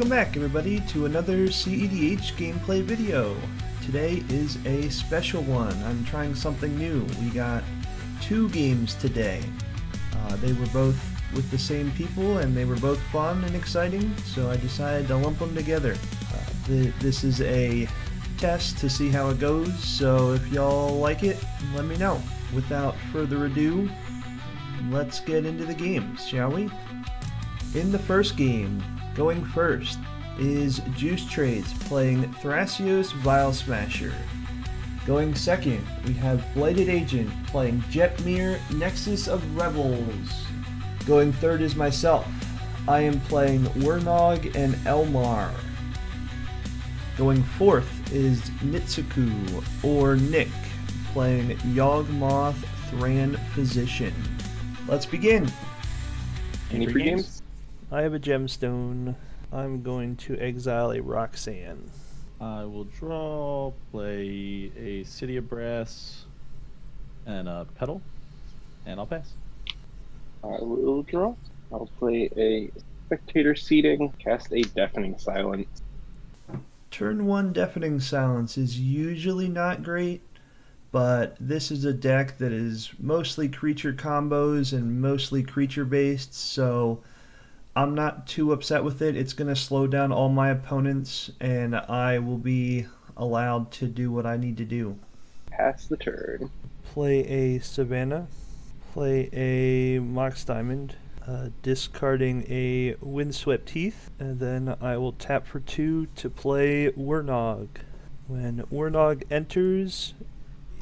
Welcome back, everybody, to another CEDH gameplay video. Today is a special one. I'm trying something new. We got two games today. They were both with the same people, and they were both fun and exciting, so I decided to lump them together. This is a test to see how it goes, so if y'all like it, let me know. Without further ado, let's get into the games, shall we? In the first game, going first, is Juice Trades playing Thracios Vial Smasher. Going second, we have Blighted Agent playing Jetmir Nexus of Rebels. Going third is myself. I am playing Wernog and Elmar. Going fourth is Nitsuku, or Nick, playing Yawgmoth Thran Physician. Let's begin. Any pre-games? I have a gemstone. I'm going to exile a Roxanne. I will draw, play a City of Brass, and a Petal, and I'll pass. I will draw. I'll play a Spectator Seating, cast a Deafening Silence. Turn 1 Deafening Silence is usually not great, but this is a deck that is mostly creature combos and mostly creature based, so I'm not too upset with it. It's going to slow down all my opponents, and I will be allowed to do what I need to do. Pass the turn. Play a Savannah. Play a Mox Diamond. Discarding a Windswept Heath. And then I will tap for 2 to play Wernog. When Wernog enters,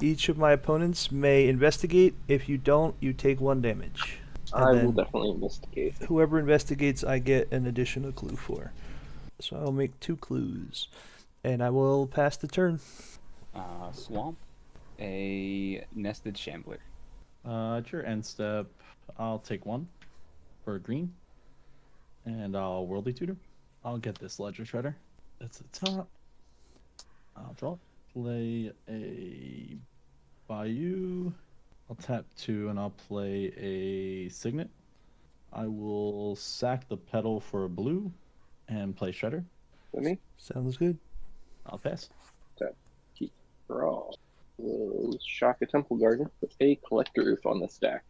each of my opponents may investigate. If you don't, you take 1 damage. And I will definitely investigate. Whoever investigates, I get an additional clue for. So I'll make 2 clues. And I will pass the turn. Swamp, a Nested Shambler. At your end step, I'll take 1 for green, and I'll Worldly Tutor. I'll get this Ledger Shredder. That's the top. I'll draw. Play a Bayou. I'll tap 2 and I'll play a Signet. I will sack the Petal for a blue and play Shredder. With me? Sounds good. I'll pass. Tap. Keep. Draw. We'll shock a Temple Garden. Put a Collector Oof on the stack.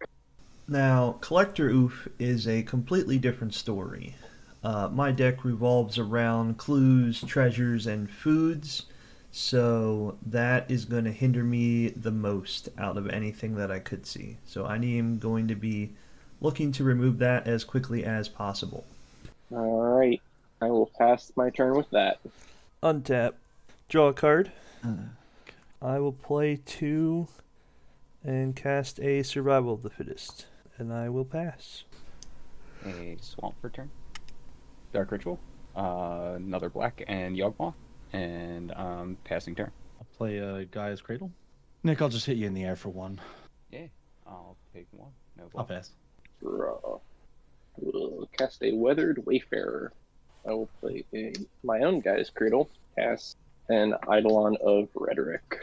Now, Collector Oof is a completely different story. My deck revolves around clues, treasures, and foods, so that is going to hinder me the most out of anything that I could see. So I am going to be looking to remove that as quickly as possible. Alright. I will pass my turn with that. Untap. Draw a card. I will play 2 and cast a Survival of the Fittest. And I will pass. A Swamp for turn. Dark Ritual, another black, and Yawgmoth, and passing turn. I'll play a Gaia's Cradle. Nick, I'll just hit you in the air for 1. Yeah, I'll take 1. No I'll black. pass. Draw. We'll cast a Weathered Wayfarer. I will play my own Guy's Cradle. Pass an Eidolon of Rhetoric.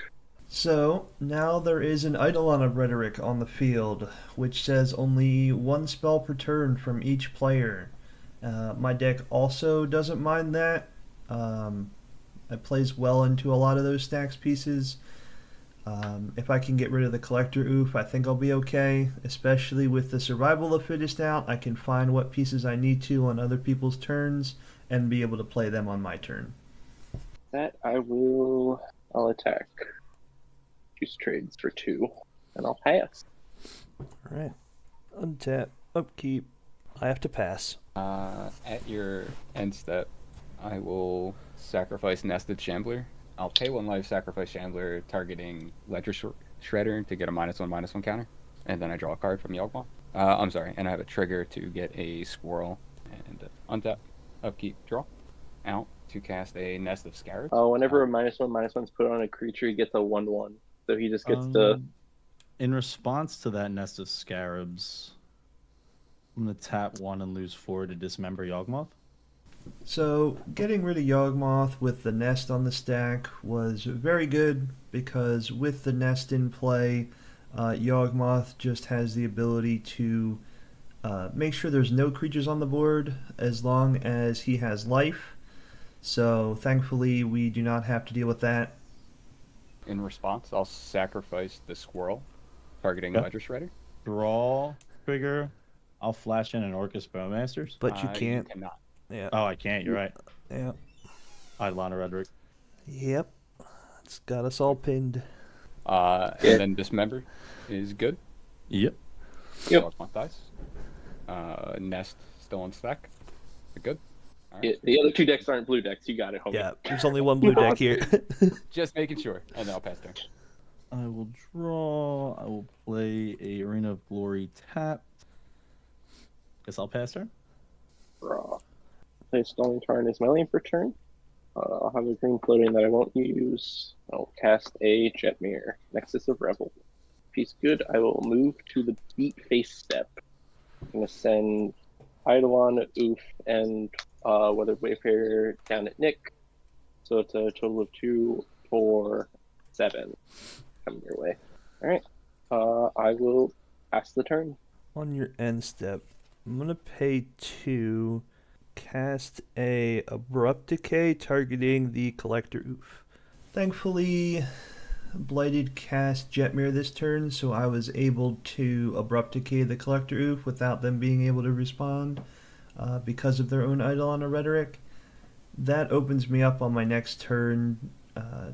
So, now there is an Eidolon of Rhetoric on the field, which says only 1 spell per turn from each player. My deck also doesn't mind that. It plays well into a lot of those stacks pieces. If I can get rid of the Collector Oof, I think I'll be okay. Especially with the Survival of the Fittest out, I can find what pieces I need to on other people's turns and be able to play them on my turn. That I'll attack. Juice Trades for 2, and I'll pass. Alright. Untap. Upkeep. I have to pass. At your end step, I will sacrifice Nested Shambler. I'll pay 1 life, sacrifice Shambler, targeting Ledger Shredder to get a -1/-1 counter. And then I draw a card from Yawgmoth. I'm sorry, and I have a trigger to get a Squirrel. And untap, upkeep, draw. Out to cast a Nest of Scarabs. Oh, whenever a -1/-1's put on a creature, he gets a 1/1. So he just gets to... In response to that Nest of Scarabs, I'm going to tap 1 and lose 4 to dismember Yawgmoth. So, getting rid of Yawgmoth with the nest on the stack was very good, because with the nest in play, Yawgmoth just has the ability to make sure there's no creatures on the board as long as he has life. So thankfully, we do not have to deal with that. In response, I'll sacrifice the squirrel, targeting Yep. Ledger Shredder. Draw trigger. I'll flash in an Orcus Bowmasters. But you can't. Cannot. Yeah. Oh, I can't. You're right. Yeah. Eidolon of Rhetoric. Yep. It's got us all pinned. And then Dismember is good. Yep. Yep. Yawgmoth dies. Nest still on stack. Good. All right. Yeah, the other 2 decks aren't blue decks. You got it, homie. Yeah, there's only one blue deck here. Just making sure, and then I'll pass turn. I will draw. I will play a Arena of Glory tapped. Guess I'll pass her. Draw. Play Stalling Tarn as my lane for turn. I'll have a green floating that I won't use. I'll cast a Jetmir, Nexus of Revel. If he's good, I will move to the beat face step. I'm going to send Eidolon, Oof, and Weathered Wayfarer down at Nick. So it's a total of 2, 4, 7 coming your way. Alright. I will pass the turn. On your end step, I'm gonna pay 2, cast a Abrupt Decay targeting the Collector Oof. Thankfully, Blighted cast Jetmir this turn, so I was able to Abrupt Decay the Collector Oof without them being able to respond because of their own Eidolon of Rhetoric. That opens me up on my next turn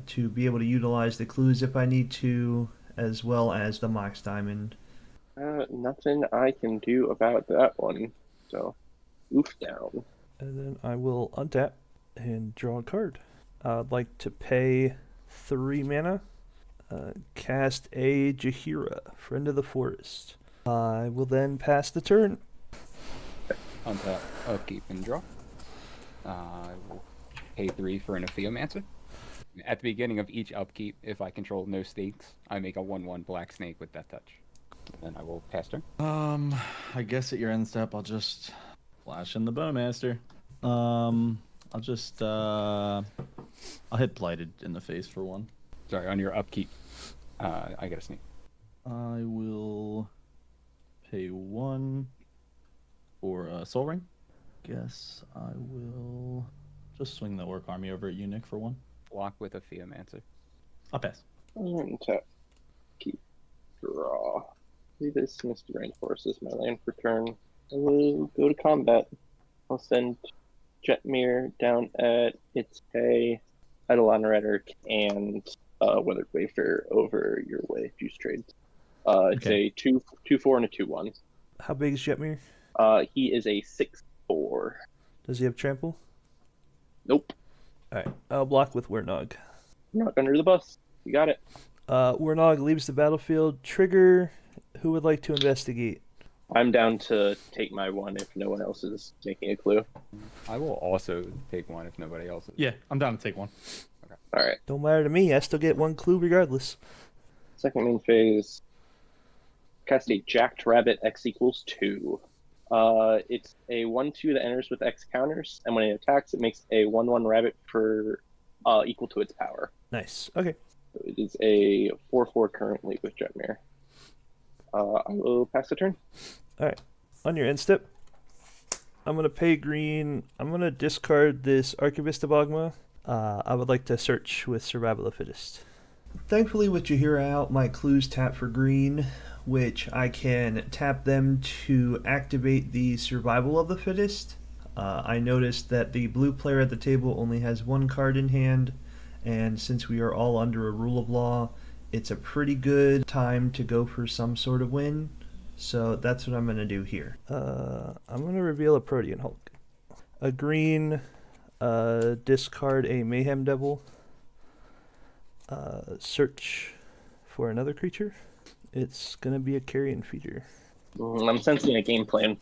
to be able to utilize the clues if I need to, as well as the Mox Diamond. Nothing I can do about that one. So, Oof down. And then I will untap and draw a card. I'd like to pay 3 mana, cast a Jaheira, Friend of the Forest. I will then pass the turn. Untap, upkeep, and draw. I will pay 3 for an Aphiomancer. At the beginning of each upkeep, if I control no stakes, I make a 1/1 black snake with Death Touch. Then I will pass turn. I guess at your end step, I'll just flash in the Bowmaster. I'll just I'll hit Blighted in the face for 1. Sorry, on your upkeep, I get a snake. I will pay 1 for a Soul Ring. Guess I will just swing the Orc Army over at you, Nick, for 1. Block with Aphiomancer. I'll pass. Untap. Keep. Draw. Leave this Mr. Rainforest as my land for turn. I will go to combat. I'll send Jetmir down at ItzHaay, Eidolon Rhetoric, and Weathered Wayfarer over your way. Juice trade. It's Okay. a 2/4 and a 2/1. How big is Jetmir? He is a 6/4. Does he have trample? Nope. Alright, I'll block with Wernog. Knock under the bus. You got it. Wernog leaves the battlefield. Trigger. Who would like to investigate? I'm down to take my 1 if no one else is making a clue. I will also take 1 if nobody else is. Yeah, I'm down to take 1. Alright. Don't matter to me. I still get 1 clue regardless. Second main phase. Cast a Jacked Rabbit X equals 2. It's a 1/2 that enters with X counters, and when it attacks, it makes a 1/1 rabbit for equal to its power. Nice. Okay. So it is a 4/4 currently with Jetmir. I will pass the turn. Alright. On your end step, I'm going to pay green. I'm going to discard this Archivist of Yawgmoth. I would like to search with Survival of the Fittest. Thankfully, with Jaheira out, my clues tap for green, which I can tap them to activate the Survival of the Fittest. I noticed that the blue player at the table only has 1 card in hand, and since we are all under a rule of law, it's a pretty good time to go for some sort of win. So that's what I'm going to do here. I'm going to reveal a Protean Hulk. A green, discard a Mayhem Devil. Search for another creature. It's going to be a Carrion Feeder. I'm sensing a game plan.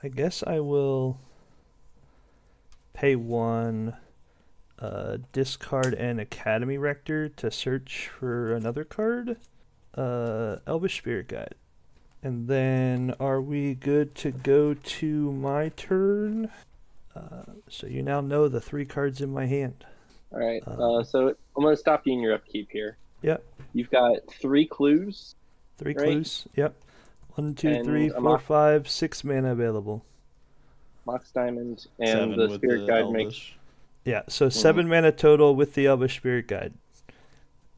I guess I will pay 1, discard an Academy Rector to search for another card. Elvish Spirit Guide. And then are we good to go to my turn? So you now know the 3 cards in my hand. Alright, so I'm going to stop you in your upkeep here. Yep. You've got 3 clues. 3 Right. clues. Yep. 1, 2, And 3, I'm 4, off. 5, 6 mana available. Mox Diamond, and 7 the with Spirit the Guide Elvish. makes. Yeah, so 7 mana total with the Elvish Spirit Guide.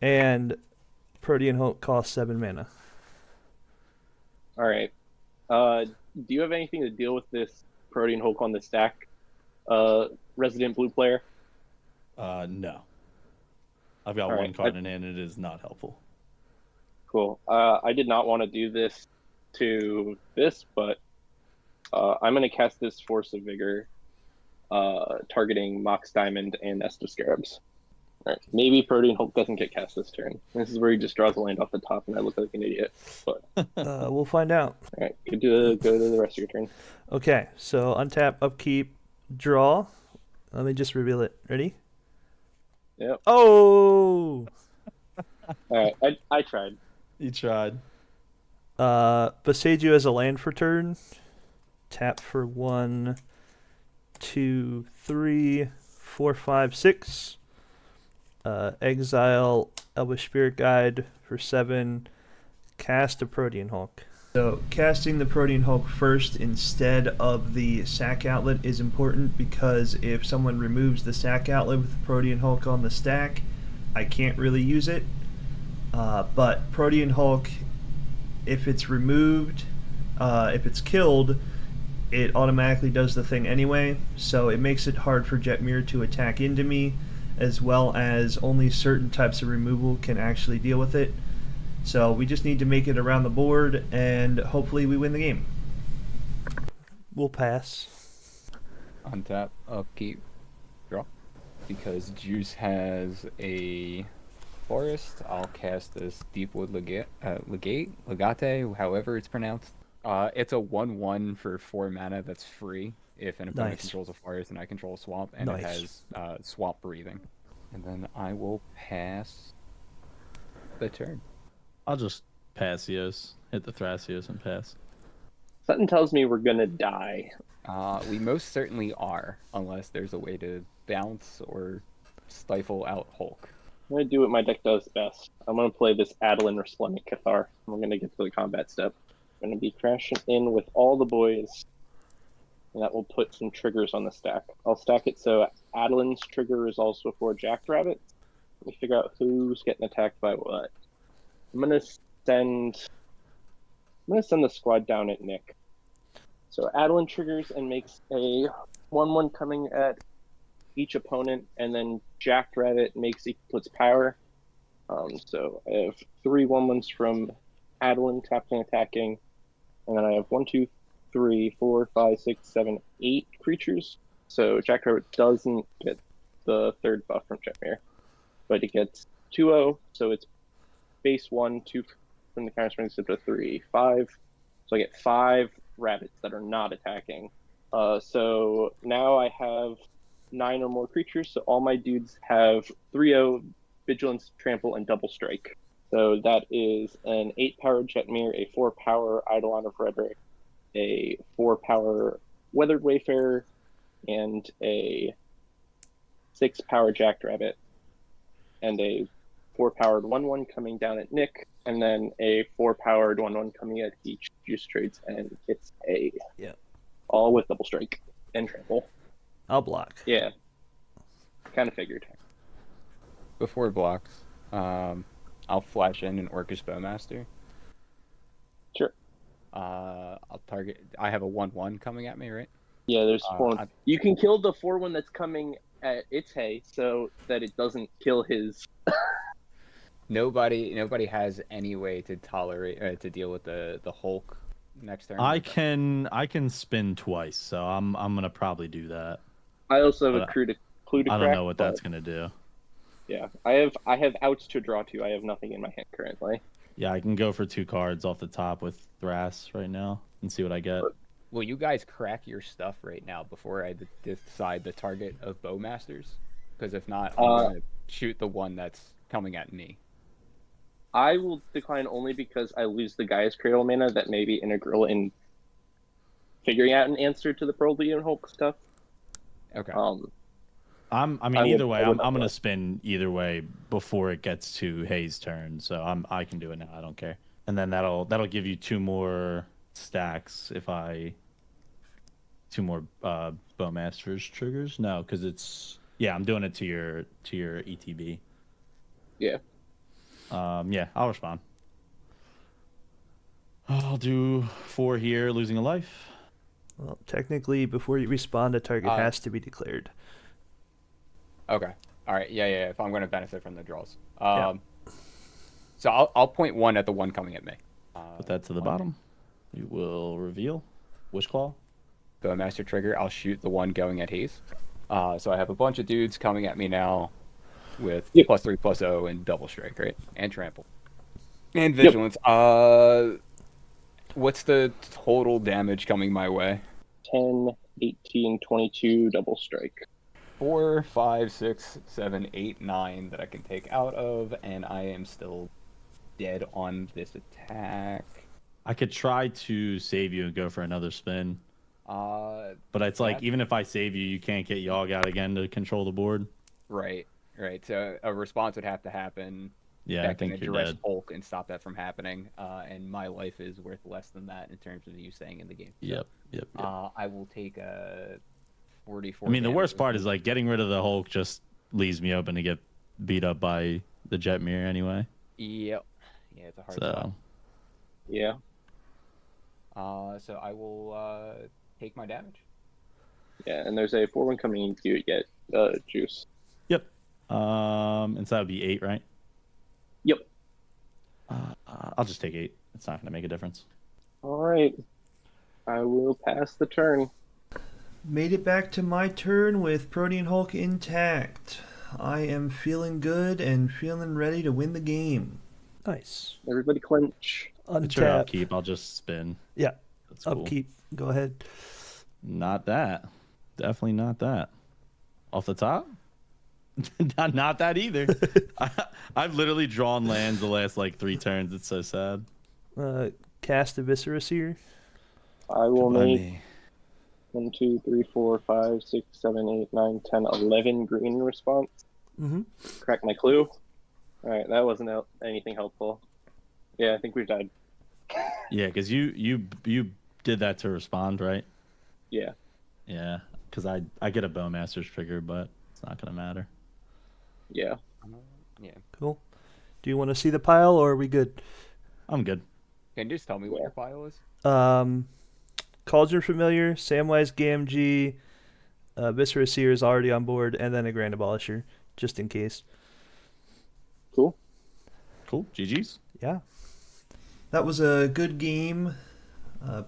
And Protean Hulk costs 7 mana. Alright. Do you have anything to deal with this Protean Hulk on the stack? Resident Blue player? No. I've got All one right, card in hand, and it is not helpful. Cool. I did not want to do this to this, but I'm going to cast this Force of Vigor, targeting Mox Diamond and Nest of Scarabs. All right. Maybe Protean Hulk doesn't get cast this turn. This is where he just draws a land off the top, and I look like an idiot. But We'll find out. all right, go to the rest of your turn. Okay, so untap, upkeep, draw. Let me just reveal it. Ready? Yep. Oh! All right, I tried. You tried. Besage you as a land for turn. Tap for 1, 2, 3, 4, 5, 6. Exile Elvish Spirit Guide for 7. Cast a Protean Hulk. So casting the Protean Hulk first instead of the sack outlet is important because if someone removes the sack outlet with the Protean Hulk on the stack, I can't really use it. But Protean Hulk, if it's removed, if it's killed, it automatically does the thing anyway, so it makes it hard for Jetmir to attack into me, as well as only certain types of removal can actually deal with it. So we just need to make it around the board, and hopefully we win the game. We'll pass. Untap, upkeep, draw. Because Juice has a forest, I'll cast this Deepwood Legate, however it's pronounced. It's a 1/1 for 4 mana that's free if an opponent Nice. controls a forest and I control a swamp, and Nice. it has swamp breathing. And then I will pass the turn. I'll just pass Eos, hit the Thrasios and pass. Something tells me we're gonna die. We most certainly are, unless there's a way to bounce or stifle out Hulk. I'm gonna do what my deck does best. I'm gonna play this Adeline Resplendent Cathar. I'm gonna get to the combat step. I'm gonna be crashing in with all the boys, and that will put some triggers on the stack. I'll stack it so Adeline's trigger is also for Jackrabbit. Let me figure out who's getting attacked by what. I'm gonna send the squad down at Nick. So Adeline triggers and makes a 1/1 coming at each opponent, and then Jackrabbit makes equal to its power. So I have 3 1/1s from Adeline tapping attacking, and then I have 1, 2, 3, 4, 5, 6, 7, 8 creatures. So Jackrabbit doesn't get the 3rd buff from Jetmir, but it gets 2/0, so it's base 1, 2 from the counter strength up to 3, 5. So I get 5 rabbits that are not attacking. So now I have 9 or more creatures, so all my dudes have 3/0, Vigilance, Trample, and Double Strike. So that is an 8-power Jetmir, a 4-power Eidolon of Rhetoric, a 4-power Weathered Wayfarer, and a 6-power Jackrabbit, and a 4-powered 1/1 coming down at Nick, and then a 4-powered 1/1 coming at each Juice Trades, and it's a all with Double Strike and Trample. I'll block. Yeah, kind of figured. Before it blocks, I'll flash in an Orcish Bowmaster. Sure. I'll target. I have a 1/1 coming at me, right? Yeah, there's 4. You can kill the 4/1 that's coming at ItzHaay so that it doesn't kill his. Nobody has any way to tolerate to deal with the Hulk next turn. I can spin twice, so I'm gonna probably do that. I also have a clue to I crack. don't know what that's gonna do. Yeah, I have outs to draw to. I have nothing in my hand currently. Yeah, I can go for 2 cards off the top with Thras right now and see what I get. Will you guys crack your stuff right now before I decide the target of Bowmasters? Because if not, I'm gonna shoot the one that's coming at me. I will decline only because I lose the Gaia's Cradle mana that may be integral in figuring out an answer to the Protean Hulk stuff. Okay. Either way, I'm gonna spin either way before it gets to Hayes' turn, so I can do it now. I don't care. And then that'll give you 2 more stacks if I 2 more Bowmaster's triggers. No, because it's I'm doing it to your ETB. Yeah. Yeah, I'll respond. I'll do 4 here, losing a life. Well, technically, before you respond, a target has to be declared. Okay. All right. Yeah. If I'm going to benefit from the draws. Yeah. So I'll point 1 at the one coming at me. Put that to the bottom. We will reveal Wishclaw. Bowmaster trigger. I'll shoot the one going at Hayes. So I have a bunch of dudes coming at me now with +3/+0 and double strike, right? And trample. And vigilance. What's the total damage coming my way? 10, 18, 22, double strike. 4, 5, 6, 7, 8, 9 that I can take out of, and I am still dead on this attack. I could try to save you and go for another spin. But it's like, even if I save you, you can't get Yawg out again to control the board. Right. So a response would have to happen. Yeah, I think you're dead. Hulk and stop that from happening. And my life is worth less than that in terms of you staying in the game. Yep. I will take a 44. I mean, the worst part is like getting rid of the Hulk just leaves me open to get beat up by the Jetmir anyway. Yep. Yeah, it's a hard spot. Yeah. So I will take my damage. Yeah, and there's a 4-1 coming into you get juice. Yep. And so that would be 8, right? Yep. I'll just take 8. It's not going to make a difference. All right. I will pass the turn. Made it back to my turn with Protean Hulk intact. I am feeling good and feeling ready to win the game. Nice. Everybody clench. Sure, Untap. upkeep. I'll just spin. Yeah. That's cool. Upkeep. Go ahead. Not that. Definitely not that. Off the top? not that either. I've literally drawn lands the last like 3 turns. It's so sad. Cast Eviscera Seer. I will make 1, 2, 3, 4, 5, 6, 7, 8, 9, 10, 11 green response. Mm-hmm. Crack my clue. All right, that wasn't anything helpful. Yeah, I think we've died. Yeah, because you did that to respond, right? Yeah. Yeah, because I get a Bowmaster's trigger, but it's not gonna matter. Yeah. Yeah. Cool. Do you want to see the pile, or are we good? I'm good. Can you just tell me what your pile is? Cauldron Familiar, Samwise Gamgee, Viscera Seer is already on board, and then a Grand Abolisher, just in case. Cool. GG's. Yeah. That was a good game.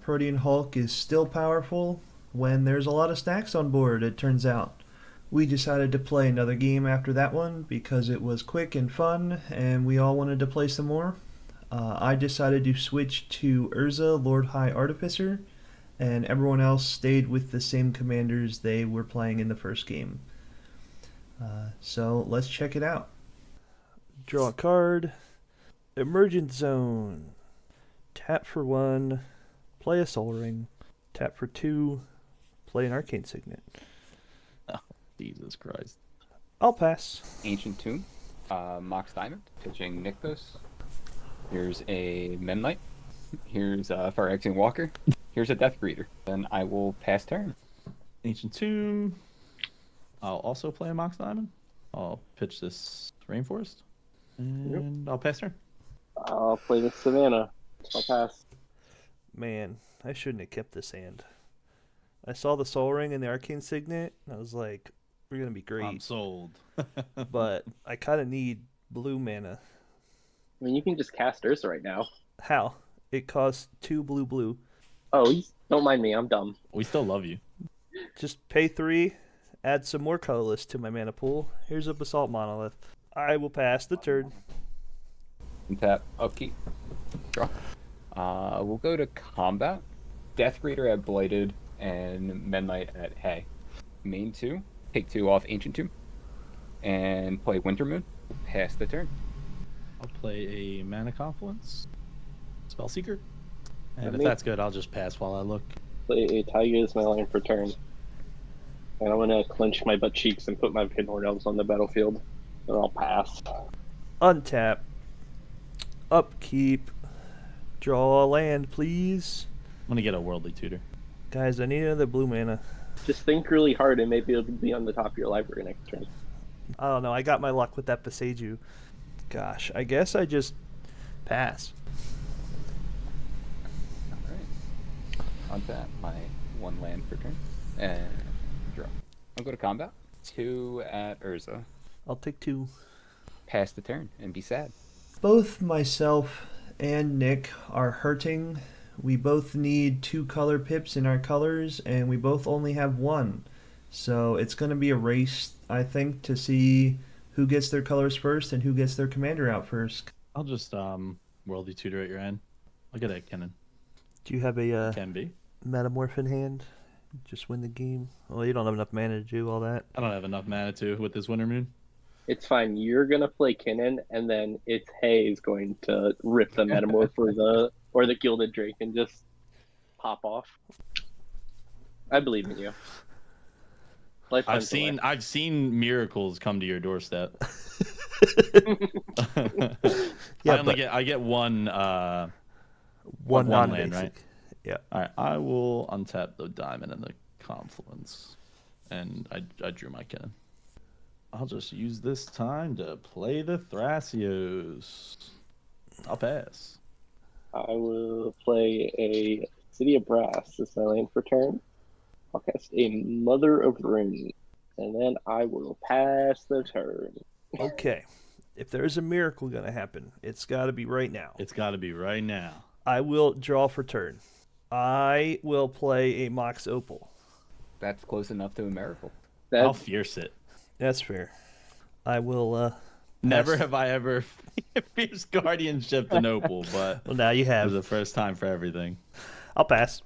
Protean Hulk is still powerful when there's a lot of stacks on board, it turns out. We decided to play another game after that one because it was quick and fun, and we all wanted to play some more. I decided to switch to Urza, Lord High Artificer, and everyone else stayed with the same commanders they were playing in the first game. So let's check it out. Draw a card. Emergent Zone. Tap for 1. Play a Soul Ring. Tap for 2. Play an Arcane Signet. Oh, Jesus Christ. I'll pass. Ancient Tomb. Mox Diamond. Pitching Nykthos. Here's a Memnite. Here's a Phyrexian Walker. Here's a Death Greeter. Then I will pass turn. Ancient Tomb. I'll also play a Mox Diamond. I'll pitch this Rainforest. And I'll pass turn. I'll play the Savannah. I'll pass. Man, I shouldn't have kept this hand. I saw the Soul Ring and the Arcane Signet, and I was like, we're going to be great. I'm sold. But I kind of need blue mana. I mean, you can just cast Urza right now. How? It costs 2 blue. Oh, don't mind me. I'm dumb. We still love you. Just pay 3, add some more colorless to my mana pool. Here's a Basalt Monolith. I will pass the turn. Tap. Upkeep. Draw. We'll go to combat. Death Greeter at Blighted and Memnite at Hay. Main 2. Take 2 off Ancient Tomb. And play Winter Moon. Pass the turn. I'll play a Mana Confluence. Spellseeker. And if me- that's good, I'll just pass while I look. Play a Tiger as my line for turn. And I'm going to clench my butt cheeks and put my Pinhorn Elves on the battlefield. And I'll pass. Untap. Upkeep. Draw a land, please. I'm going to get a Worldly Tutor. Guys, I need another blue mana. Just think really hard and maybe it'll be on the top of your library next turn. I don't know. I got my luck with that Beseiju. Gosh, I guess I just pass. Alright. Untap my 1 land for turn. And draw. I'll go to combat. 2 at Urza. I'll take 2. Pass the turn and be sad. Both myself and Nick are hurting. We both need 2 color pips in our colors, and we both only have 1. So it's going to be a race, I think, to see who gets their colors first and who gets their commander out first. I'll just worldly tutor at your end. I'll get a cannon. Do you have a Can be. Metamorph in hand? Just win the game? Well, you don't have enough mana to do all that. I don't have enough mana to with this Winter Moon. It's fine. You're gonna play Kinnan, and then ItzHaay is going to rip the Metamorph or the Gilded Drake and just pop off. I believe in you. Lifetime's I've seen miracles come to your doorstep. Yeah, I get one one land, non-basic. right? Yeah. All right, I will untap the diamond and the confluence, and I drew my cannon. I'll just use this time to play the Thrasios. I'll pass. I will play a City of Brass as my land for turn. I'll cast a Mother of Runes, and then I will pass the turn. Okay. If there's a miracle going to happen, it's got to be right now. It's got to be right now. I will draw for turn. I will play a Mox Opal. That's close enough to a miracle. I'll That's fierce it. That's fair. I will. Never pass. have I ever fierce guardianship to Noble, but Well, now you it have. was the first time for everything. I'll pass.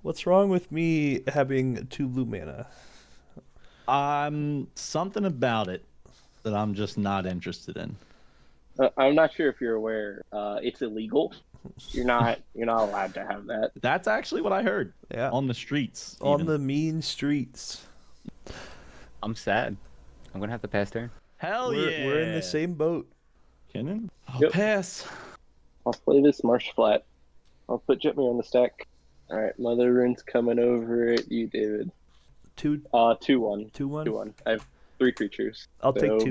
What's wrong with me having 2 blue mana? Something about it that I'm just not interested in. I'm not sure if you're aware. It's illegal. You're not allowed to have that. That's actually what I heard Yeah. on the streets. On even. the mean streets. I'm sad. I'm gonna have to pass turn. Hell yeah, We're in the same boat. Kinnan? I'll Yep. pass. I'll play this Marsh Flat. I'll put Jetmir on the stack. All right, Mother Rune's coming over at you, David. 2-1. 2-1. 2-1. 2-1. I have 3 creatures. I'll take 2.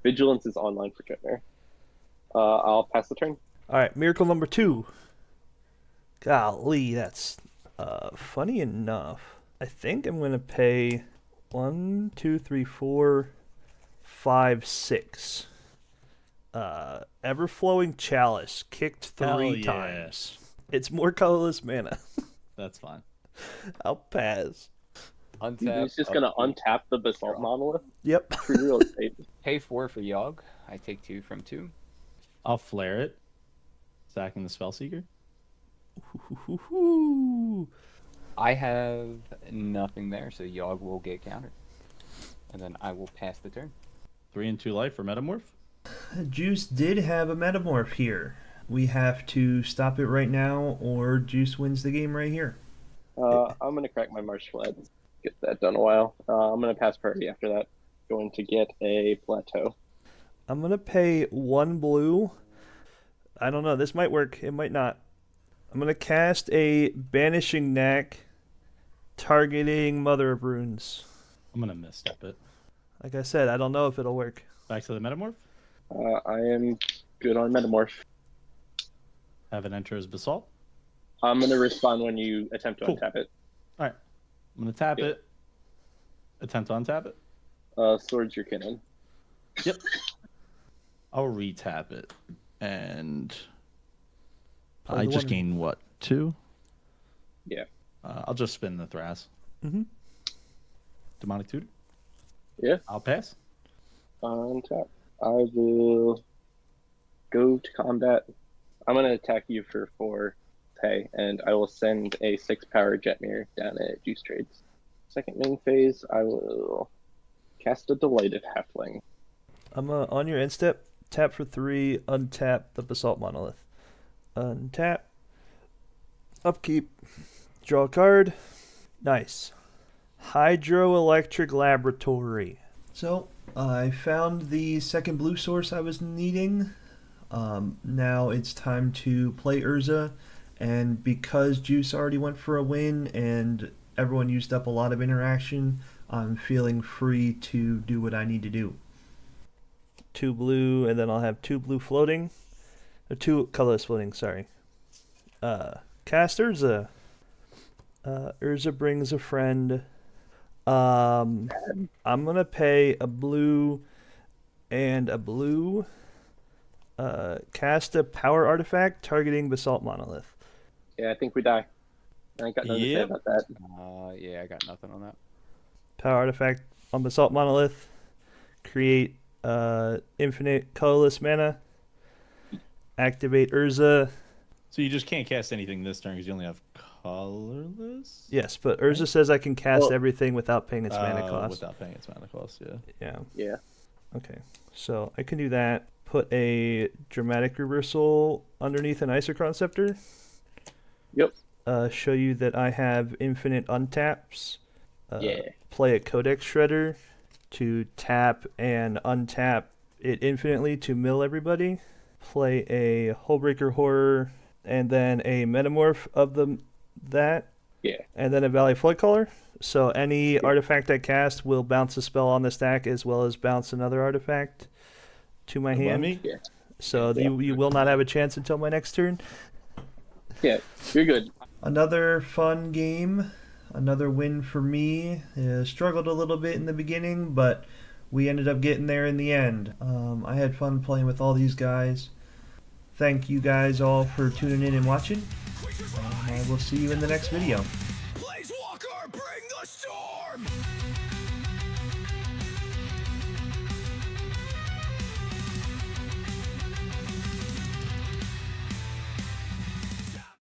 Vigilance is online for Jetmir. I'll pass the turn. All right, miracle number 2. Golly, that's funny enough. I think I'm gonna pay 1, 2, 3, 4, 5, 6. Ever-flowing chalice kicked 3 Hell yeah. times. It's more colorless mana. That's fine. I'll pass. Untap. He's just gonna untap the Basalt Monolith. Yep. Free real estate. Pay 4 for Yawg. I take 2 from 2. I'll flare it, sacking the Spellseeker. I have nothing there, so Yawg will get countered. And then I will pass the turn. 3 and 2 life for Metamorph. Juice did have a Metamorph here. We have to stop it right now, or Juice wins the game right here. I'm gonna crack my Marsh Flat. Get that done a while. I'm gonna pass priority after that. Going to get a Plateau. I'm gonna pay 1 blue. I don't know. This might work. It might not. I'm gonna cast a Banishing Knack, targeting Mother of Runes. I'm gonna misstep it. Like I said, I don't know if it'll work. Back to the Metamorph. I am good on Metamorph. Have it enter as Basalt. I'm gonna respond when you attempt to Cool. untap it. All right. I'm gonna tap Yep. it. Attempt to untap it. Swords your Kinnan. Yep. I'll retap it, and Play I the just one- gained what, 2? Yeah. I'll just spin the Thras. Mhm. Demonic Tutor. Yeah. I'll pass. Untap. I will go to combat. I'm gonna attack you for 4 pay, and I will send a 6-power Jetmir down at Juice Trades. Second main phase, I will cast a Delighted Halfling. I'm on your end step. Tap for 3. Untap the Basalt Monolith. Untap. Upkeep. Draw a card. Nice. Hydroelectric Laboratory. So, I found the second blue source I was needing. Now it's time to play Urza And because Juice already went for a win and everyone used up a lot of interaction, I'm feeling free to do what I need to do. 2 blue, and then I'll have 2 blue floating. 2 colorless floating, sorry. Cast Urza. Urza brings a friend. I'm gonna pay a blue and a blue. Cast a power artifact targeting Basalt Monolith. Yeah, I think we die. I ain't got nothing to say Yep. about that. Yeah, I got nothing on that. Power artifact on Basalt Monolith. Create infinite colorless mana. Activate Urza. So you just can't cast anything this turn because you only have colorless. Yes, but Urza says I can cast Oh. everything without paying its mana cost. Without paying its mana cost, yeah. Yeah. Yeah. Okay. So I can do that. Put a dramatic reversal underneath an Isochron Scepter. Yep. Show you that I have infinite untaps. Yeah. Play a Codex Shredder to tap and untap it infinitely to mill everybody. Play a Hullbreaker Horror and then a Metamorph of that. Yeah. And then a Valley Floodcaller. So any artifact I cast will bounce a spell on the stack as well as bounce another artifact to my hand. Me? Yeah. So Yeah. you will not have a chance until my next turn. Yeah. You're good. Another fun game, another win for me. Struggled a little bit in the beginning, but we ended up getting there in the end. I had fun playing with all these guys. Thank you guys all for tuning in and watching. I will see you in the next video.